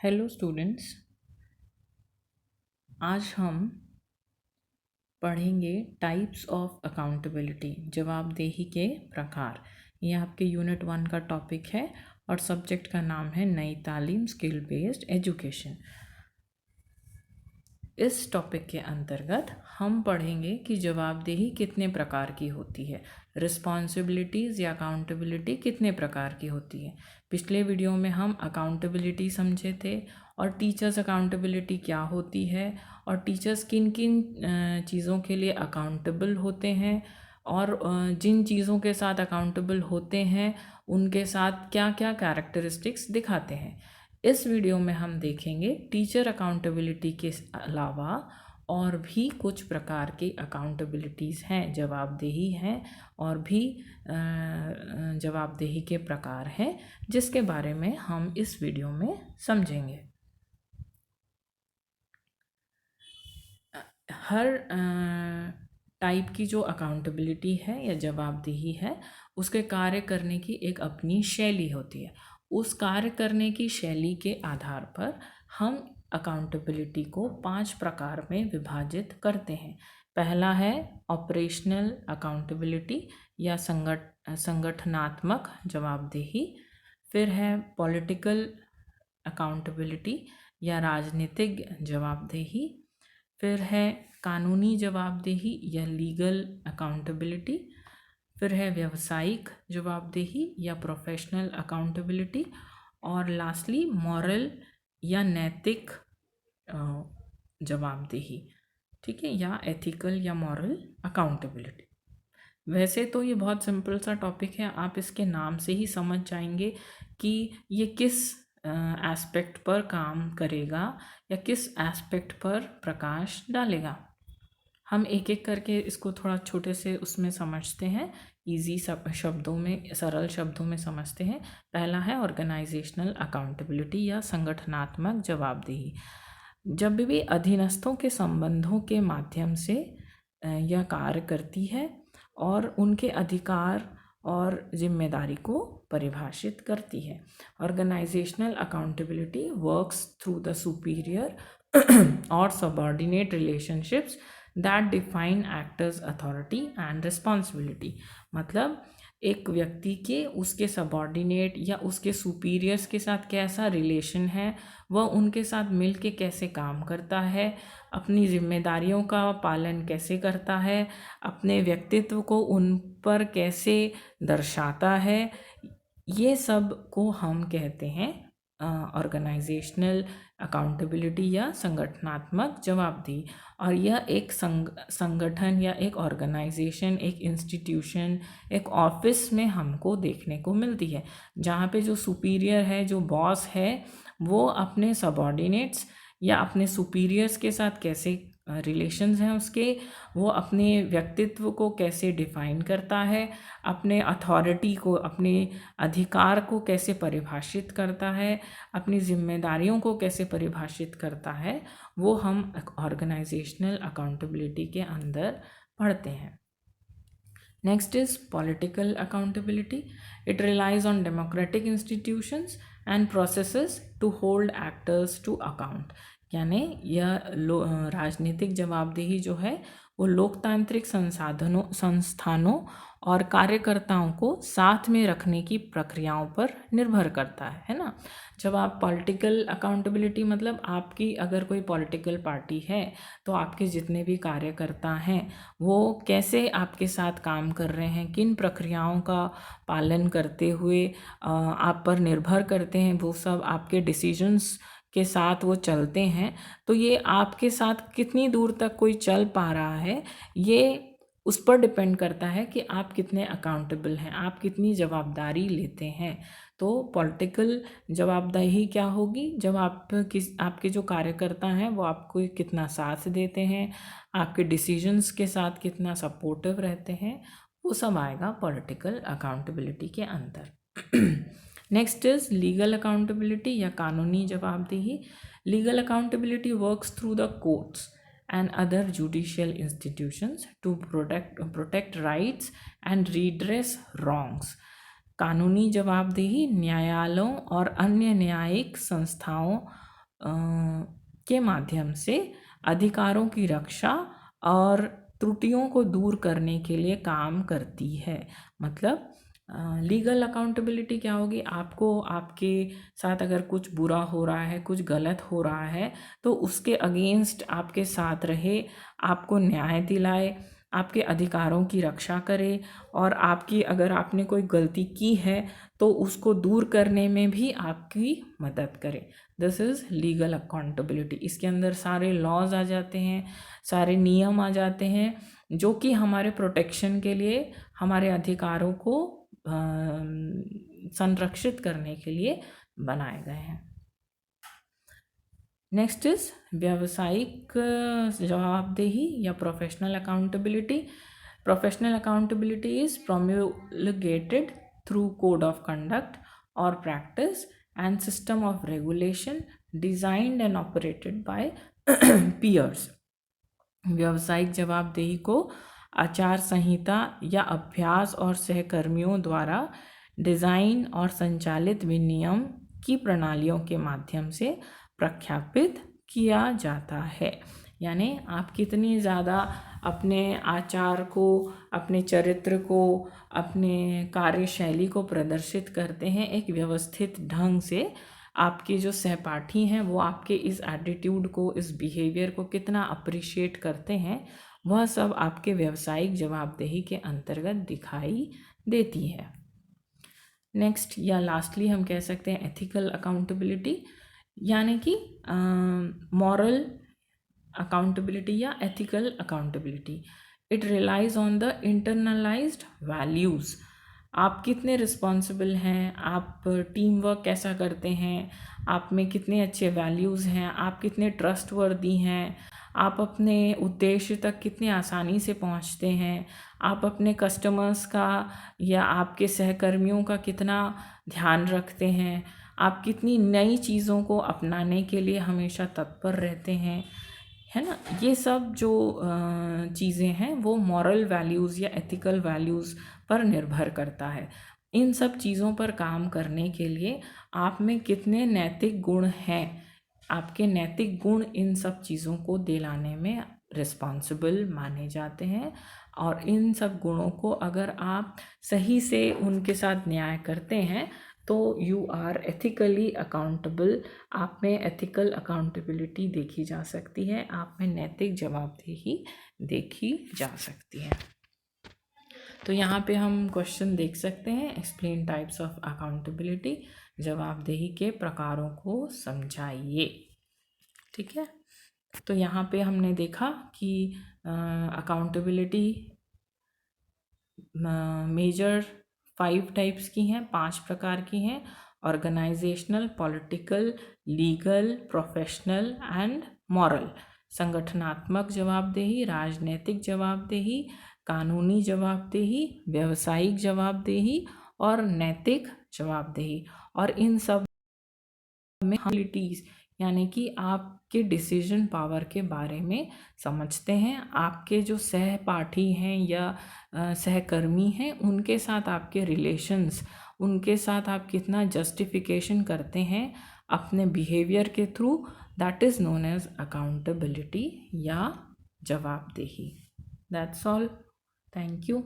Hello students, आज हम पढ़ेंगे टाइप्स ऑफ अकाउंटेबिलिटी, जवाबदेही के प्रकार। ये आपके यूनिट 1 का टॉपिक है और सब्जेक्ट का नाम है नई तालीम, स्किल बेस्ड एजुकेशन। इस टॉपिक के अंतर्गत हम पढ़ेंगे कि जवाबदेही कितने प्रकार की होती है, रिस्पॉन्सिबिलिटीज़ या अकाउंटेबिलिटी कितने प्रकार की होती है। पिछले वीडियो में हम अकाउंटेबिलिटी समझे थे और टीचर्स अकाउंटेबिलिटी क्या होती है और टीचर्स किन किन चीज़ों के लिए अकाउंटेबल होते हैं और जिन चीज़ों के साथ अकाउंटेबल होते हैं उनके साथ क्या क्या कैरेक्टरिस्टिक्स दिखाते हैं। इस वीडियो में हम देखेंगे टीचर अकाउंटेबिलिटी के अलावा और भी कुछ प्रकार की अकाउंटेबिलिटीज़ हैं, जवाबदेही हैं और भी जवाबदेही के प्रकार हैं जिसके बारे में हम इस वीडियो में समझेंगे। हर टाइप की जो अकाउंटेबिलिटी है या जवाबदेही है उसके कार्य करने की एक अपनी शैली होती है। उस कार्य करने की शैली के आधार पर हम अकाउंटेबिलिटी को 5 प्रकार में विभाजित करते हैं। पहला है ऑपरेशनल अकाउंटेबिलिटी या संगठनात्मक जवाबदेही। फिर है पॉलिटिकल अकाउंटेबिलिटी या राजनीतिक जवाबदेही। फिर है कानूनी जवाबदेही या लीगल अकाउंटेबिलिटी। फिर है व्यावसायिक जवाबदेही या प्रोफेशनल अकाउंटेबिलिटी। और लास्टली मॉरल या नैतिक जवाबदेही, ठीक है, या एथिकल या मॉरल अकाउंटेबिलिटी। वैसे तो ये बहुत सिंपल सा टॉपिक है, आप इसके नाम से ही समझ जाएंगे कि ये किस एस्पेक्ट पर काम करेगा या किस एस्पेक्ट पर प्रकाश डालेगा। हम एक एक करके इसको थोड़ा छोटे से उसमें समझते हैं, इजी शब्दों में, सरल शब्दों में समझते हैं। पहला है ऑर्गेनाइजेशनल अकाउंटेबिलिटी या संगठनात्मक जवाबदेही। जब भी अधीनस्थों के संबंधों के माध्यम से यह कार्य करती है और उनके अधिकार और जिम्मेदारी को परिभाषित करती है। Organisational accountability works through the superior और subordinate relationships that define actors authority and responsibility. मतलब एक व्यक्ति के उसके सबऑर्डिनेट या उसके सुपीरियर्स के साथ कैसा रिलेशन है, वह उनके साथ मिल के कैसे काम करता है, अपनी जिम्मेदारियों का पालन कैसे करता है, अपने व्यक्तित्व को उन पर कैसे दर्शाता है, ये सब को हम कहते हैं ऑर्गेनाइजेशनल अकाउंटेबिलिटी या संगठनात्मक जवाबदेही। और यह एक संगठन या एक ऑर्गेनाइजेशन, एक इंस्टीट्यूशन, एक ऑफिस में हमको देखने को मिलती है, जहाँ पे जो सुपीरियर है, जो बॉस है, वो अपने सबऑर्डिनेट्स या अपने सुपीरियर्स के साथ कैसे रिलेशंस हैं उसके, वो अपने व्यक्तित्व को कैसे डिफाइन करता है, अपने अथॉरिटी को, अपने अधिकार को कैसे परिभाषित करता है, अपनी जिम्मेदारियों को कैसे परिभाषित करता है, वो हम ऑर्गेनाइजेशनल अकाउंटेबिलिटी के अंदर पढ़ते हैं। Next is political accountability. It relies on democratic institutions and processes to hold actors to account. यानी यह राजनीतिक जवाबदेही जो है वो लोकतांत्रिक संस्थानों और कार्यकर्ताओं को साथ में रखने की प्रक्रियाओं पर निर्भर करता है ना। जब आप पॉलिटिकल अकाउंटेबिलिटी, मतलब आपकी अगर कोई पॉलिटिकल पार्टी है तो आपके जितने भी कार्यकर्ता हैं वो कैसे आपके साथ काम कर रहे हैं, किन प्रक्रियाओं का पालन करते हुए आप पर निर्भर करते हैं, वो सब आपके डिसीजंस के साथ वो चलते हैं। तो ये आपके साथ कितनी दूर तक कोई चल पा रहा है, ये उस पर डिपेंड करता है कि आप कितने अकाउंटेबल हैं, आप कितनी जवाबदारी लेते हैं। तो पॉलिटिकल जवाबदेही क्या होगी, जब आपके जो कार्यकर्ता हैं वो आपको कितना साथ देते हैं, आपके डिसीजंस के साथ कितना सपोर्टिव रहते हैं, वो सब आएगा पॉलिटिकल अकाउंटेबिलिटी के अंदर। नेक्स्ट इज लीगल अकाउंटेबिलिटी या कानूनी जवाबदेही। Legal accountability works through the courts and other judicial institutions to protect rights and redress wrongs. कानूनी जवाबदेही न्यायालयों और अन्य न्यायिक संस्थाओं के माध्यम से अधिकारों की रक्षा और त्रुटियों को दूर करने के लिए काम करती है। मतलब लीगल अकाउंटेबिलिटी क्या होगी, आपको आपके साथ अगर कुछ बुरा हो रहा है, कुछ गलत हो रहा है, तो उसके अगेंस्ट आपके साथ रहे, आपको न्याय दिलाए, आपके अधिकारों की रक्षा करे, और आपकी अगर आपने कोई गलती की है तो उसको दूर करने में भी आपकी मदद करे। This is legal accountability. इसके अंदर सारे लॉज आ जाते हैं, सारे नियम आ जाते हैं जो कि हमारे प्रोटेक्शन के लिए, हमारे अधिकारों को संरक्षित करने के लिए बनाए गए हैं। नेक्स्ट इज व्यावसायिक जवाबदेही या professional accountability. Professional accountability is promulgated through code of conduct और practice and system of regulation designed and operated by peers. व्यावसायिक जवाबदेही को आचार संहिता या अभ्यास और सहकर्मियों द्वारा डिज़ाइन और संचालित विनियम की प्रणालियों के माध्यम से प्रख्यापित किया जाता है। यानी आप कितनी ज़्यादा अपने आचार को, अपने चरित्र को, अपने कार्यशैली को प्रदर्शित करते हैं एक व्यवस्थित ढंग से, आपके जो सहपाठी हैं वो आपके इस एटीट्यूड को, इस बिहेवियर को कितना अप्रिशिएट करते हैं, वह सब आपके व्यावसायिक जवाबदेही के अंतर्गत दिखाई देती है। नेक्स्ट या लास्टली हम कह सकते हैं एथिकल अकाउंटेबिलिटी, यानी कि मॉरल अकाउंटेबिलिटी या ethical accountability. It relies on the internalised values. आप कितने रिस्पॉन्सिबल हैं, आप टीम वर्क कैसा करते हैं, आप में कितने अच्छे वैल्यूज़ हैं, आप कितने ट्रस्टवर्दी हैं, आप अपने उद्देश्य तक कितने आसानी से पहुंचते हैं, आप अपने कस्टमर्स का या आपके सहकर्मियों का कितना ध्यान रखते हैं, आप कितनी नई चीज़ों को अपनाने के लिए हमेशा तत्पर रहते हैं, है ना। ये सब जो चीज़ें हैं वो मॉरल वैल्यूज़ या एथिकल वैल्यूज़ पर निर्भर करता है। इन सब चीज़ों पर काम करने के लिए आप में कितने नैतिक गुण हैं, आपके नैतिक गुण इन सब चीज़ों को दिलाने में रिस्पॉन्सिबल माने जाते हैं। और इन सब गुणों को अगर आप सही से उनके साथ न्याय करते हैं तो यू आर एथिकली अकाउंटेबल। आप में एथिकल अकाउंटेबिलिटी देखी जा सकती है, आप में नैतिक जवाबदेही देखी जा सकती है। तो यहाँ पे हम क्वेश्चन देख सकते हैं, एक्सप्लेन टाइप्स ऑफ अकाउंटेबिलिटी, जवाबदेही के प्रकारों को समझाइए। ठीक है, तो यहाँ पे हमने देखा कि अकाउंटेबिलिटी मेजर 5 टाइप्स की हैं, 5 प्रकार की हैं। Organisational, political, legal, professional and moral. संगठनात्मक जवाबदेही, राजनीतिक जवाबदेही, कानूनी जवाबदेही, व्यावसायिक जवाबदेही और नैतिक जवाबदेही। और इन सब में एबिलिटीज यानी कि आपके डिसीजन पावर के बारे में समझते हैं। आपके जो सहपाठी हैं या सहकर्मी हैं उनके साथ आपके रिलेशंस, उनके साथ आप कितना जस्टिफिकेशन करते हैं अपने बिहेवियर के थ्रू, that is known as accountability या जवाबदेही। That's all, thank you.